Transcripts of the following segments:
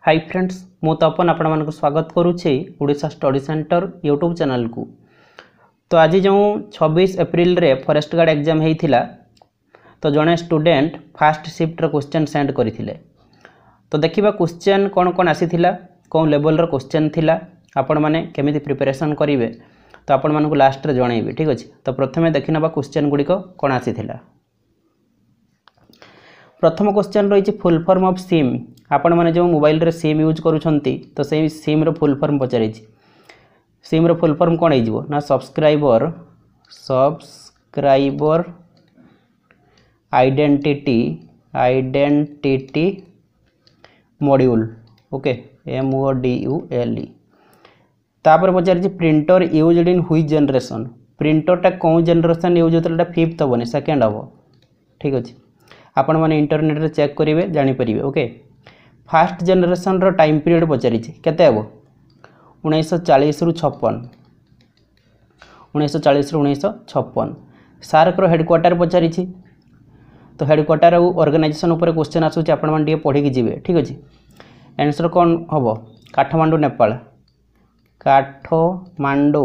Hi friends मु तपन आपण मानक स्वागत करुच्छे Odisha study centre YouTube channel को। तो आज जो 26 एप्रिल रे फॉरेस्ट गार्ड एग्जाम होता तो जड़े student fast shifter question send करथिले। तो देखिबा क्वेश्चन कौन कौन आसी कौन लेवल रो क्वेश्चन थिला आपण माने केमिति प्रिपरेशन करिवे तो आपण मानक लास्ट रे जणाइबे। ठीक अछि। तो प्रथमे देखिनबा क्वेश्चन गुडी को कौन आसी थिला। प्रथम क्वेश्चन रही फुल फॉर्म ऑफ सिम। आपण माने जो मोबाइल रे सिम यूज करूछंती तो सेही सिम रो फुल फॉर्म पचारि। सिम रो फुल फॉर्म कोन हेजिवो ना subscriber identity module. Okay MODULE। तापर पचारि printer used in which generation. Printer टा कोन जनरेशन यूज होतला फिफ्थ हबनी सेकंड हबो। ठीक अछि। आपण माने इंटरनेट रे चेक करिवे जानि परिवे। ओके फास्ट जनरेशन रो टाइम पीरियड पचारि केते हबो 1940 रु 56 1940 रु 1956। सार्क रो हेडक्वार्टर पचारि तो हेडक्वार्टर ऑर्गेनाइजेशन ऊपर क्वेश्चन आसुची आपण माने टिके पढि कि जिवे। ठीक अछि। आंसर कोन हबो काठमांडू नेपाल। काठमांडू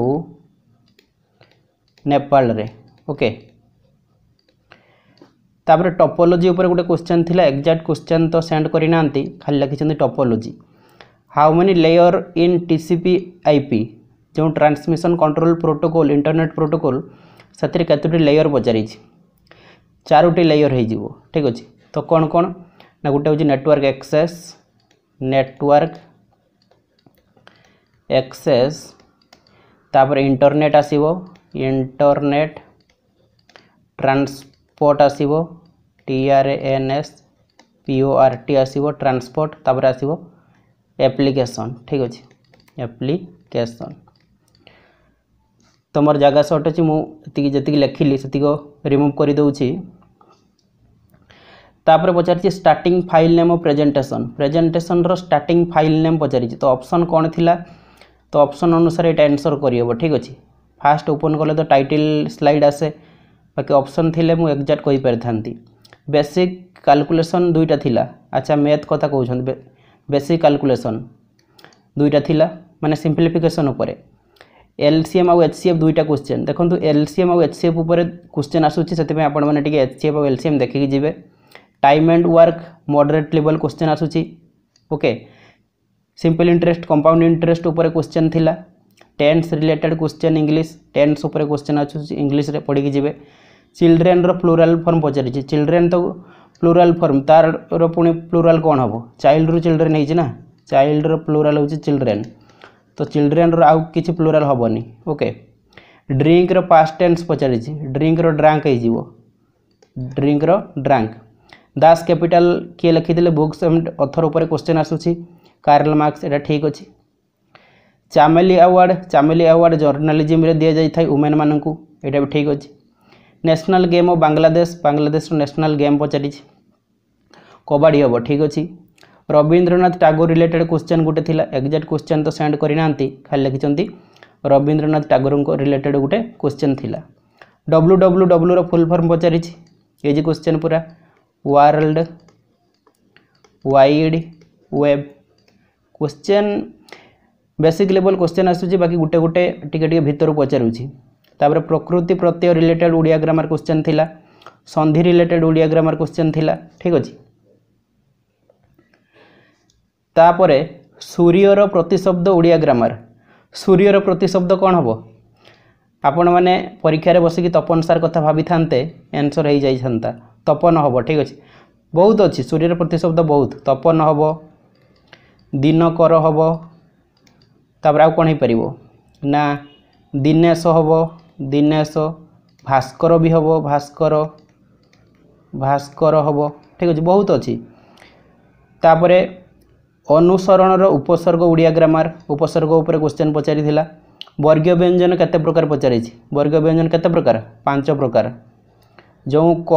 नेपाल रे। ओके तापर टोपोलॉजी ऊपर गोटे क्वेश्चन थिला एग्जैक्ट क्वेश्चन तो सेंड करि नांती खाली लिखिछन topology. How many layer in TCP/IP जो transmission control protocol internet protocol सतिर केतोटी लेयर पचारि चारोटी लेयर हे जिवो। ठीक अछि। तो कोन कोन ना गोटे होची नेटवर्क एक्सेस तापर इंटरनेट आसीबो इंटरनेट ट्रांसपोर्ट आसीबो TRANSPORT आसीबो ट्रांसपोर्ट तापर आसीबो एप्लीकेशन। ठीक अछि। एप्लीकेशन तो मोर जगह शॉर्ट अछि मु जति लिखिली सेति को रिमूव करि दउछि। तापर पचारि starting file name of presentation रो स्टार्टिंग फाइल नेम पचारि तो ऑप्शन कोन थिला तो ऑप्शन अनुसार एटा आंसर करियबो। ठीक अछि। फास्ट ओपन करले तो टाइटल स्लाइड आसे बाकी ऑप्शन थिले मु एग्जैक्ट कहि परथांती। बेसिक कैलकुलेशन दुईटा थिला। अच्छा मैथ कथा कहउछन बेसिक कैलकुलेशन दुईटा थिला माने सिंपलीफिकेशन ऊपर LCM और HCF दुईटा क्वेश्चन देखंतु LCM और HCF ऊपर क्वेश्चन आसुची सेति पे आपण माने टिके HCF और LCM देखि जिवे। Time and work moderate level question आसुची। Okay simple interest compound interest ऊपर क्वेश्चन थिला। Tense related question English tense ऊपर क्वेश्चन आसुची इंग्लिश रे पढि कि जिवे। चिल्ड्रेन रो प्लूरल फॉर्म पचारि चिल्ड्रेन तो प्लूरल फॉर्म तार रो पुनी प्लूरल कोन हबो चाइल्ड रो चिल्ड्रेन हेछि ना चाइल्ड रो प्लूरल होछि चिल्ड्रेन तो चिल्ड्रेन रो आउ किछि प्लूरल हबोनी। ओके ड्रिंक रो पास्ट टेंस पचारि ड्रिंक रो ड्रैंक हे जिवो ड्रिंक रो ड्रैंक। दास कैपिटल के लिखि दिले बुक्स एंड ऑथर ऊपर क्वेश्चन आसुछि कार्ल मार्क्स एटा ठीक अछि। चामेली अवार्ड जर्नलिज्म रे दिया जाई थाई वुमेन माननकु एटा भी ठीक अछि। नेशनल गेम ऑफ बांग्लादेश रो नेशनल गेम पचारि कबड्डी हबो। ठीक अछि। रविंद्रनाथ टैगोर रिलेटेड क्वेश्चन गुटे थिला एग्जैक्ट क्वेश्चन तो सेंड करि नांती खाली लिखिचंती रविंद्रनाथ टैगोर को रिलेटेड गुटे क्वेश्चन थिला। WWW रो फुल फॉर्म पचारि ए जे क्वेश्चन पूरा world wide web question basic level question आसुची बाकी गुटे गुटे टिके टिके भीतर पचारुची। तापर प्रकृति प्रत्यय रिलेटेड ओडिया ग्रामर क्वेश्चन थिला संधि रिलेटेड ओडिया ग्रामर क्वेश्चन थिला। ठीक अछि। तापर सूर्यर प्रतिशब्द ओडिया ग्रामर सूर्यर प्रतिशब्द कोन हबो आपण माने परीक्षा रे बसिकी तपन सार कथा भाबी थांते आंसर हे जाई छंता तपन हबो। ठीक अछि। बहुत अछि सूर्यर प्रतिशब्द बहुत तपन हबो दिनकर हबो तापर आ कोन हे परिबो ना दिनेश हबो दिनेश भास्कर भी हबो भास्कर हबो। ठीक अछि। बहुत अछि। तापरे अनुसरण रो उपसर्ग ओडिया ग्रामर उपसर्ग ऊपर क्वेश्चन पचारि थिला। वर्गीय व्यंजन केते प्रकार पचारि वर्गीय व्यंजन केते प्रकार 5 प्रकार जो क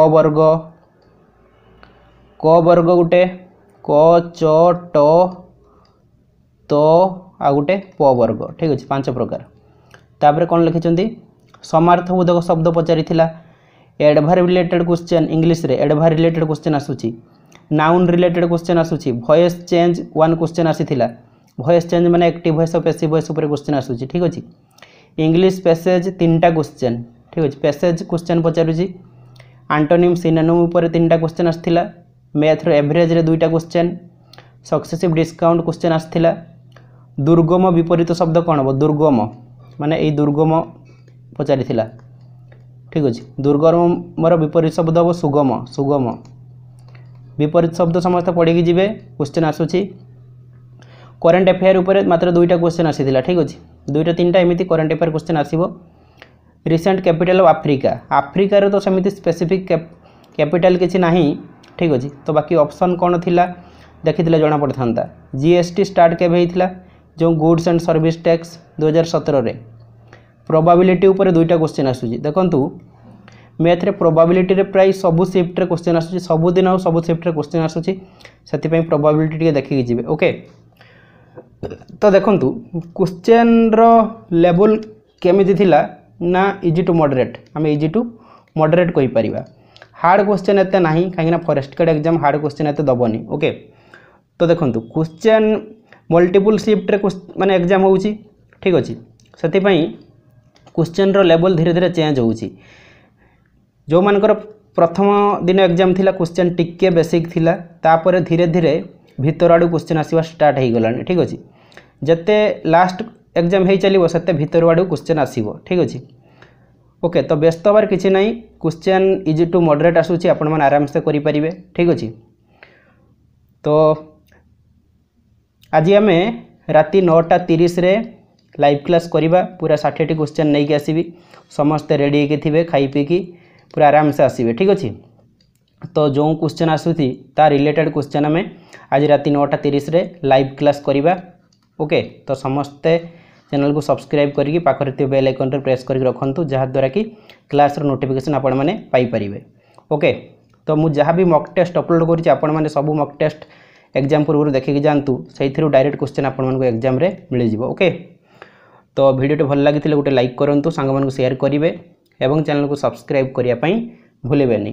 वर्ग गुटे क च ट त आ गुटे प वर्ग। ठीक अछि। 5 प्रकार। तापर कोन लिखिचंती समार्थबोधक शब्द पचारि थिला। एडभार्ब रिलेटेड क्वेश्चन इंग्लिश रे एडभार्ब रिलेटेड क्वेश्चन आसुची नाउन रिलेटेड क्वेश्चन आसूची वॉइस चेंज वन क्वेश्चन आसीथिला वॉइस चेंज माने एक्टिव वॉइस और पैसिव वॉइस ऊपर क्वेश्चन आसूची ठीक अछि इंग्लिश पैसेज तीनटा क्वेश्चन ठीक अछि पैसेज क्वेश्चन पचारुची एंटोनिम सिनोनिम ऊपर तीनटा क्वेश्चन आस्थिला मैथ रो एवरेज रे दुईटा क्वेश्चन सक्सेसिव डिस्काउंट क्वेश्चन आस्थिला दुर्गम विपरीत शब्द कौन हम दुर्गम माने ए दुर्गम पचारि थिला ठीक अछि दुर्गम मोर विपरीत शब्द हम सुगम सुगम विपरीत शब्द समस्त पढ़ी कि जिवे क्वेश्चन आसुची करंट अफेयर ऊपर मात्र दुईटा क्वेश्चन आसीथिला ठीक अछि दुईटा तीनटा एमिति करंट अफेयर क्वेश्चन आसीबो recent capital of Africa Africa रे तो समिति स्पेसिफिक कैपिटल किछि नाही ठीक अछि तो बाकी ऑप्शन कोन थिला देखिथिला जणा पड़थांता जीएसटी स्टार्ट केबे हिथिला जो गुड्स एंड सर्विस टैक्स 2017 रे प्रोबेबिलिटी ऊपर दुईटा क्वेश्चन आसुची देखंतु मैथ रे प्रोबेबिलिटी रे प्राय सब शिफ्ट रे क्वेश्चन आसुची सब दिन और सब शिफ्ट रे क्वेश्चन आसुची सेति पई प्रोबेबिलिटी के देखि जिवे ओके तो देखंतु क्वेश्चन रो लेवल केमिति थिला ना इजी टू मॉडरेट हम इजी टू मॉडरेट कहि परिबा हार्ड क्वेश्चन एते नाही काहेना forest guard exam hard question एते दबनी ओके तो देखंतु क्वेश्चन मल्टीपल शिफ्ट रे माने एग्जाम होउची ठीक अछि सेति पई क्वेश्चन रो लेवल धीरे धीरे चेंज होउची जो मानकर प्रथम दिन एग्जाम थिला क्वेश्चन टिके बेसिक थिला तापर धीरे धीरे भीतर आडू क्वेश्चन आसीबा स्टार्ट हे गलानी ठीक अछि जते लास्ट एग्जाम हे चलिबो सते भीतर आडू क्वेश्चन आसीबो ठीक अछि ओके तो व्यस्त हबार किछि नाही क्वेश्चन इजी टू मॉडरेट आसुची आपण मन आराम से करि परिबे ठीक अछि तो आज आम राति 9:30 रे लाइव क्लास करिबा पूरा 60 क्वेश्चन नहीं के आसीबी समस्त रेडी के थिबे खाई पी की पूरा आराम से आसीबे ठीक अछि तो जो क्वेश्चन आसुथी ता रिलेटेड क्वेश्चन आम आज राति 9:30 रे लाइव क्लास करिबा ओके तो समस्ते चैनल को सब्सक्राइब करके पाखरे थे बेल आइकन रे प्रेस करके रखंतु जहा द्वारा कि क्लास रो नोटिफिकेशन आपण माने पाई परिबे ओके तो मु जहा भी मॉक टेस्ट अपलोड करिछि आपण माने सब मॉक टेस्ट एग्जाम पूर्व देखिक जानतु से डायरेक्ट क्वेश्चन आपण मानक एग्जाम रे मिल जिवो ओके तो वीडियो भल लगी गोटे लाइक करंतु सांग मानक शेयर करिवे एवं चैनल को सब्सक्राइब करिया पई भूलिबेनी।